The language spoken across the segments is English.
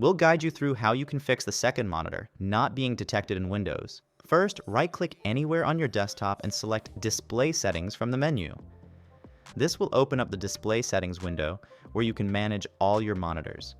We'll guide you through how you can fix the second monitor not being detected in Windows. First, right-click anywhere on your desktop and select Display Settings from the menu. This will open up the Display Settings window where you can manage all your monitors.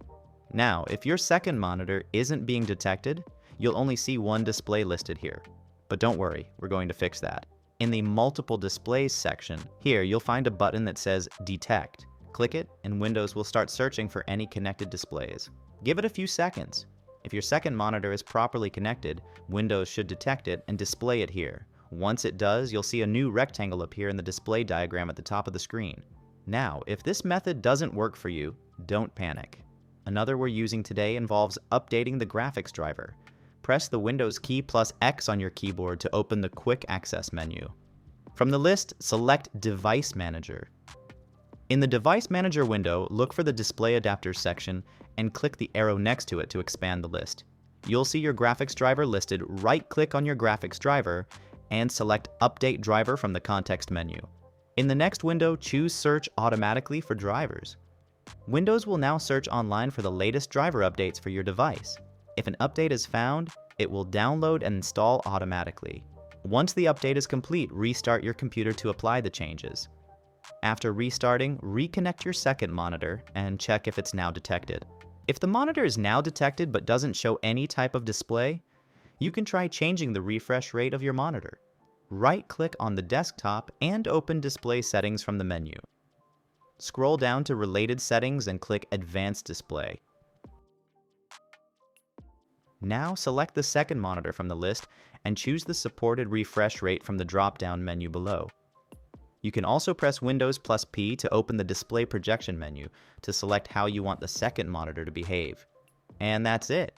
Now, if your second monitor isn't being detected, you'll only see one display listed here. But don't worry, we're going to fix that. In the Multiple Displays section, here you'll find a button that says Detect. Click it, and Windows will start searching for any connected displays. Give it a few seconds. If your second monitor is properly connected, Windows should detect it and display it here. Once it does, you'll see a new rectangle appear in the display diagram at the top of the screen. Now, if this method doesn't work for you, don't panic. Another we're using today involves updating the graphics driver. Press the Windows key plus X on your keyboard to open the Quick Access menu. From the list, select Device Manager. In the Device Manager window, look for the Display Adapters section and click the arrow next to it to expand the list. You'll see your graphics driver listed. Right-click on your graphics driver and select Update Driver from the context menu. In the next window, choose Search Automatically for drivers. Windows will now search online for the latest driver updates for your device. If an update is found, it will download and install automatically. Once the update is complete, restart your computer to apply the changes. After restarting, reconnect your second monitor and check if it's now detected. If the monitor is now detected but doesn't show any type of display, you can try changing the refresh rate of your monitor. Right-click on the desktop and open Display Settings from the menu. Scroll down to Related Settings and click Advanced Display. Now select the second monitor from the list and choose the supported refresh rate from the drop-down menu below. You can also press Windows plus P to open the Display Projection menu to select how you want the second monitor to behave. And that's it.